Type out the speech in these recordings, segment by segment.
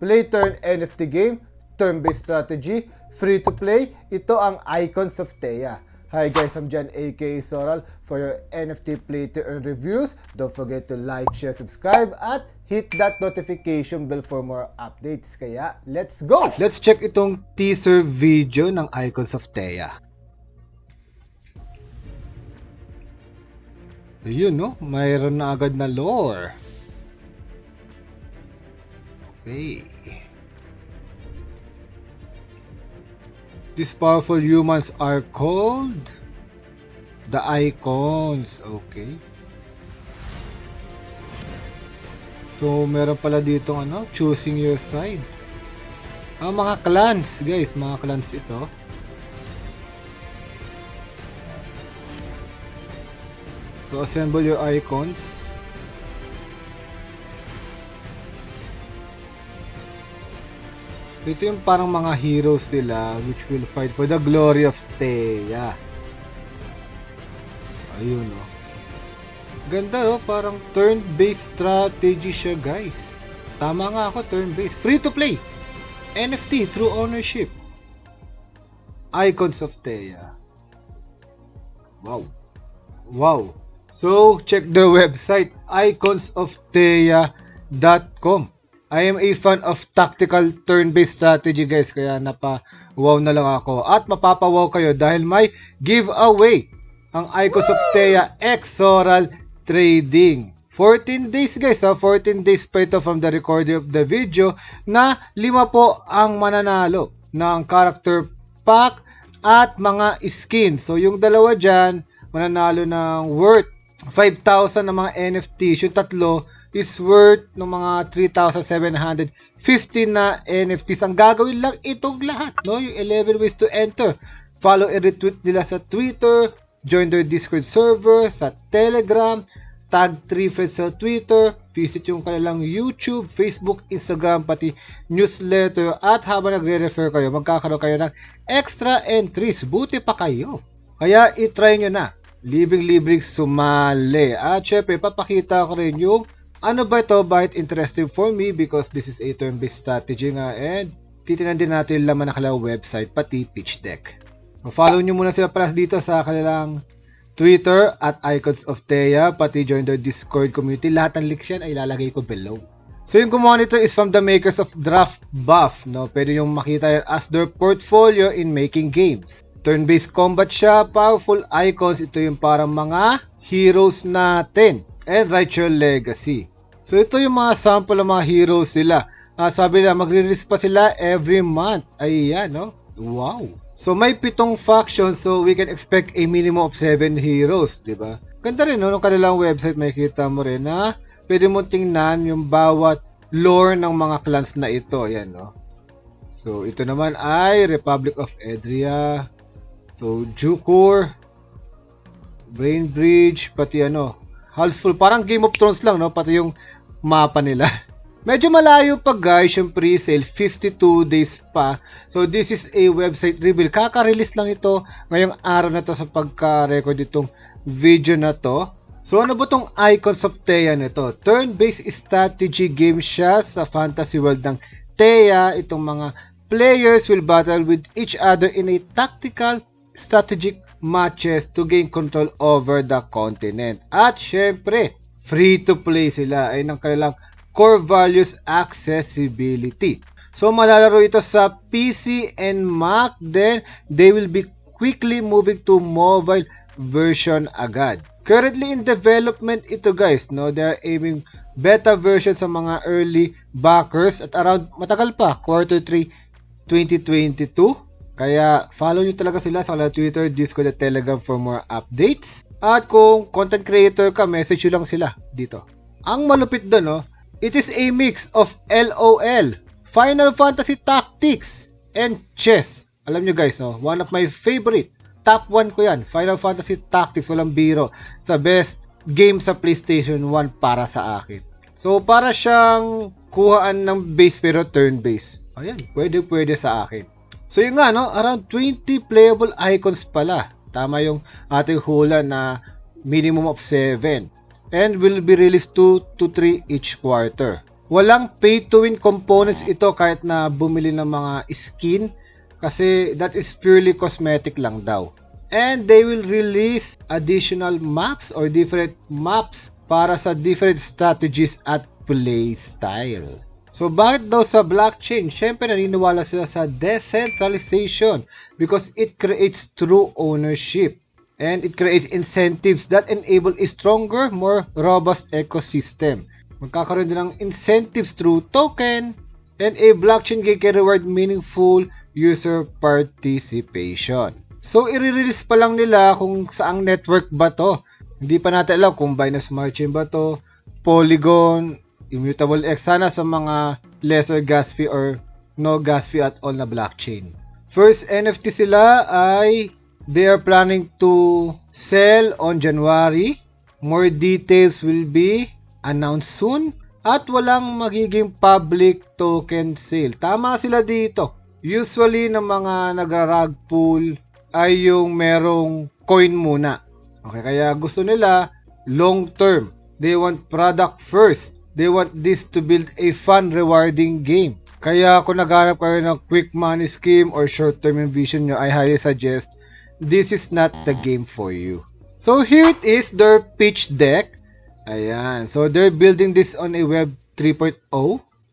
play turn NFT game, turn-based strategy, free-to-play, ito ang Icons of Theia. Hi guys, I'm Jan aka Soral for your NFT play to earn reviews. Don't forget to like, share, subscribe, at hit that notification bell for more updates. Kaya, let's go! Let's check itong teaser video ng Icons of Theia. Ayun no, mayroon na agad na lore. Okay. These powerful humans are called the Icons. Okay. So, meron pala dito choosing your side. Mga clans, guys. Mga clans ito. So, assemble your icons. So, ito yung parang mga heroes nila which will fight for the glory of Theia. Ayun o. Ganda o, parang turn-based strategy siya guys. Tama nga ako, turn-based. Free to play! NFT, true ownership. Icons of Theia. Wow. Wow. So, check the website, iconsoftheia.com. I am a fan of tactical turn-based strategy guys, kaya napa-wow na lang ako. At mapapawaw kayo dahil may giveaway ang Icons of Theia X Soral Trading. 14 days guys, 14 days pa ito from the recording of the video na 5 po ang mananalo ng character pack at mga skin. So yung dalawa dyan, mananalo ng worth 5,000 ng mga NFTs. Yung tatlo is worth ng mga 3,750 na NFTs. Ang gagawin lang itong lahat, no? Yung 11 ways to enter. Follow and retweet nila sa Twitter, join their Discord server, sa Telegram, tag 3 friends sa Twitter, visit yung kanilang YouTube, Facebook, Instagram, pati newsletter, at habang nagre-refer kayo, magkakaroon kayo ng extra entries. Buti pa kayo. Kaya itry nyo na. Libreng-libreng sumali. At syempre, papakita ko rin yung ano ba ito, bakit interesting for me because this is a turn-based strategy nga, and titingnan din natin yung laman ng kanilang website, pati pitch deck. Follow nyo muna sila pala dito sa kanilang Twitter at Icons of Theia, pati join their Discord community. Lahat ng links yan ay ilalagay ko below. So yung gumawa nito is from the makers of Draft Buff, no? Pwede yung makita yan as their portfolio in making games. Turn-based combat siya, powerful icons, ito yung parang mga heroes natin, and write your legacy. So ito yung mga sample ng mga heroes nila. Sabi nila magre-release pa sila every month. Ayan, no? Wow. So may 7 factions, so we can expect a minimum of 7 heroes, di ba? Ganda rin, no? Nung kanilang website makikita mo rin na pwede mo tingnan yung bawat lore ng mga clans na ito. Ayan, no? So ito naman ay Republic of Edria. So Jukur, Brainbridge, pati Halsful, parang Game of Thrones lang, no? Pati yung mapa nila. Medyo malayo pa guys yung pre-sale, 52 days pa. So this is a website reveal. Kaka-release lang ito ngayong araw na to sa pagka-record itong video na to. So ano ba tong Icons of Theia nito? Turn-based strategy game siya sa fantasy world ng Theia. Itong mga players will battle with each other in a tactical strategic matches to gain control over the continent. At syempre, free to play sila ay ng kanilang core values, accessibility. So malalaro ito sa PC and Mac, then they will be quickly moving to mobile version agad. Currently in development ito guys, no? They are aiming beta version sa mga early backers at around matagal pa, Q3 2022. Kaya follow nyo talaga sila sa Twitter, Discord at Telegram for more updates. At kung content creator ka, message nyo lang sila dito. Ang malupit doon, no? It is a mix of LOL, Final Fantasy Tactics, and chess. Alam nyo guys, no? One of my favorite. Top 1 ko yan. Final Fantasy Tactics, walang biro. Sa best game sa PlayStation 1 para sa akin. So, para siyang kuhaan ng base pero turn-based. Ayan, pwede sa akin. So yun nga, no? Around 20 playable icons pala. Tama yung ating hula na minimum of 7. And will be released 2 to 3 each quarter. Walang pay-to-win components ito kahit na bumili ng mga skin kasi that is purely cosmetic lang daw. And they will release additional maps or different maps para sa different strategies at play style. So bakit daw sa blockchain? Siyempre naniniwala sila sa decentralization because it creates true ownership. And it creates incentives that enable a stronger, more robust ecosystem. Magkakaroon din ng incentives through token, and a blockchain game can reward meaningful user participation. So, i-release pa lang nila kung saang network ba to. Hindi pa natin alam kung Binance Smart Chain ba to, Polygon, Immutable X, sana sa mga lesser gas fee or no gas fee at all na blockchain. First NFT sila ay they are planning to sell on January. More details will be announced soon. At walang magiging public token sale. Tama sila dito. Usually ng mga nagra-rug pool ay yung merong coin muna. Okay, kaya gusto nila long term. They want product first. They want this to build a fun, rewarding game. Kaya kung naghanap kayo ng quick money scheme or short-term vision nyo, I highly suggest this is not the game for you. So here it is, their pitch deck. Ayan. So they're building this on a Web 3.0.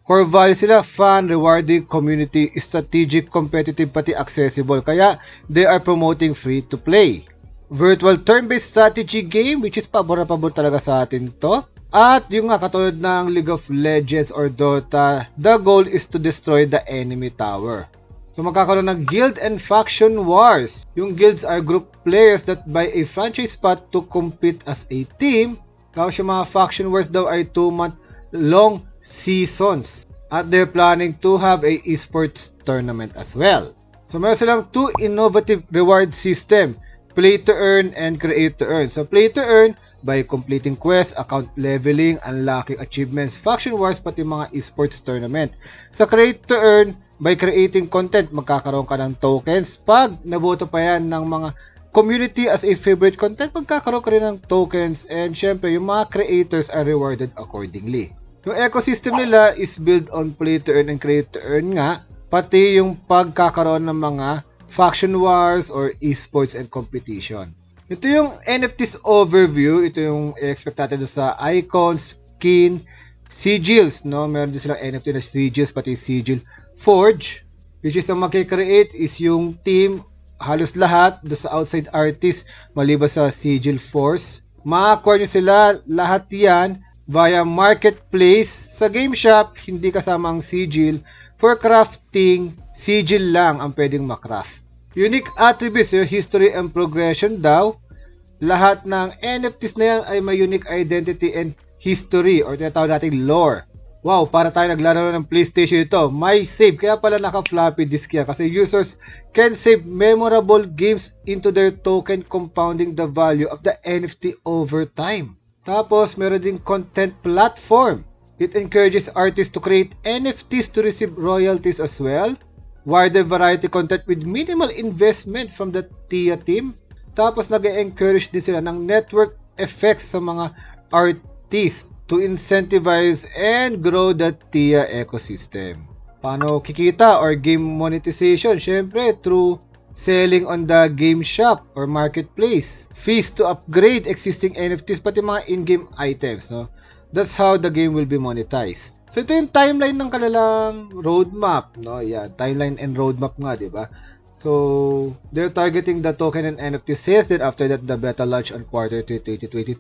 Core value sila, fun, rewarding, community, strategic, competitive, pati accessible. Kaya they are promoting free to play. Virtual turn-based strategy game, which is pabor-pabor talaga sa atin to. At yung nga katulad ng League of Legends or Dota, the goal is to destroy the enemy tower. So magkakaroon ng guild and faction wars. Yung guilds are group players that buy a franchise spot to compete as a team. Tapos yung mga faction wars daw ay 2-month long seasons. At they're planning to have a esports tournament as well. So meron silang 2 innovative reward system. Play to earn and create to earn. So play to earn by completing quests, account leveling, unlocking achievements, faction wars, pati mga esports tournament. Sa create to earn, by creating content, magkakaroon ka ng tokens. Pag naboto pa yan ng mga community as a favorite content, magkakaroon ka rin ng tokens. And syempre, yung mga creators are rewarded accordingly. Yung ecosystem nila is built on play to earn and create to earn nga. Pati yung pagkakaroon ng mga faction wars or esports and competition. Ito yung NFTs overview. Ito yung expect natin sa icons, skin, sigils, no? Meron din silang NFT na sigils, pati sigil forge, which is ang makikreate is yung team, halos lahat do sa outside artist, maliban sa sigil force. Makakuha nyo sila lahat yan via marketplace. Sa game shop, hindi kasama ang sigil. For crafting, sigil lang ang pwedeng makraft. Unique attributes, yung history and progression daw. Lahat ng NFTs na yan ay may unique identity and history or tinatawag natin lore. Wow, para tayo naglalaro ng PlayStation ito. May save, kaya pala naka-floppy disk yan kasi users can save memorable games into their token, compounding the value of the NFT over time. Tapos, meron din content platform. It encourages artists to create NFTs to receive royalties as well. Wider variety content with minimal investment from the TIA team. Tapos nag-encourage din sila ng network effects sa mga artists to incentivize and grow the TIA ecosystem. Paano kikita or game monetization? Syempre through selling on the game shop or marketplace. Fees to upgrade existing NFTs pati mga in-game items. No? That's how the game will be monetized. So ito yung timeline ng kanilang roadmap, no? Yeah, timeline and roadmap nga, 'di ba? So they're targeting the token and NFT sales, then after that the beta launch on Q3 2022.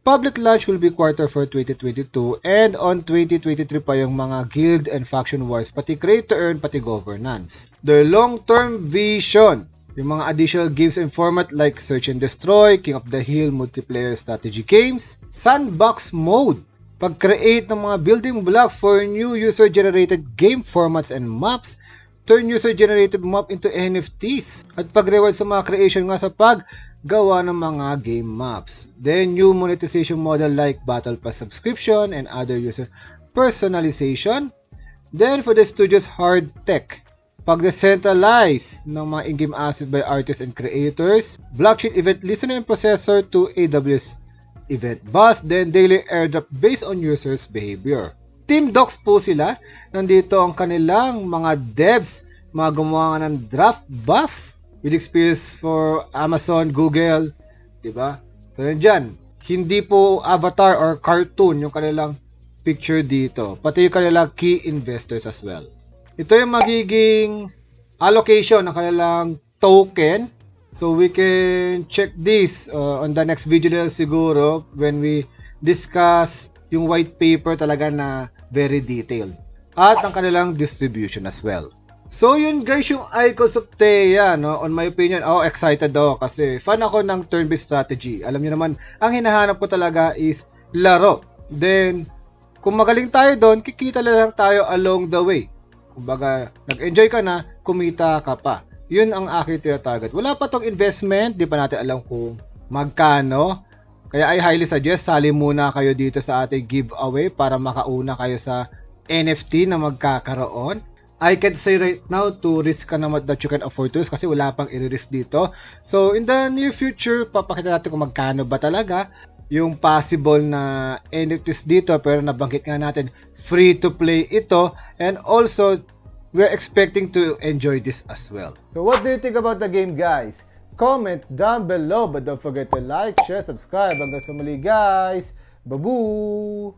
Public launch will be Q4 2022, and on 2023 pa yung mga guild and faction wars, pati create to earn, pati governance. Their long-term vision, yung mga additional games and format like Search and Destroy, King of the Hill, multiplayer strategy games, sandbox mode, pag-create ng mga building blocks for new user-generated game formats and maps, turn user-generated map into NFTs, at pag-reward sa mga creation nga sa paggawa ng mga game maps. Then, new monetization model like Battle Pass subscription and other user personalization. Then, for the studio's hard tech, pag-decentralize ng mga in-game assets by artists and creators, blockchain event listener and processor to AWS event bus, then daily airdrop based on users' behavior. Team Docs po sila. Nandito ang kanilang mga devs, mga gumawa ng draft buff with experience for Amazon, Google, diba? So yun dyan, hindi po avatar or cartoon yung kanilang picture dito, pati yung kanilang key investors as well. Ito yung magiging allocation ng kanilang token. So we can check this on the next video na siguro when we discuss yung white paper talaga na very detailed. At ang kanilang distribution as well. So yun guys yung Icons of Thea, no? On my opinion, excited ako kasi fan ako ng turn-based strategy. Alam niyo naman, ang hinahanap ko talaga is laro. Then, kung magaling tayo doon, kikita lang tayo along the way. Kumbaga, nag-enjoy ka na, kumita ka pa. Yun ang aking tinatarget. Wala pa tong investment, di pa natin alam kung magkano. Kaya I highly suggest, sali muna kayo dito sa ating giveaway para makauna kayo sa NFT na magkakaroon. I can't say right now to risk ka naman that you can afford to risk kasi wala pang i-risk dito. So in the near future, papakita natin kung magkano ba talaga yung possible na NFTs dito. Pero nabanggit nga natin, free to play ito. And also, we're expecting to enjoy this as well. So what do you think about the game, guys? Comment down below, but don't forget to like, share, subscribe. Hanggang sa muli, guys. Babu!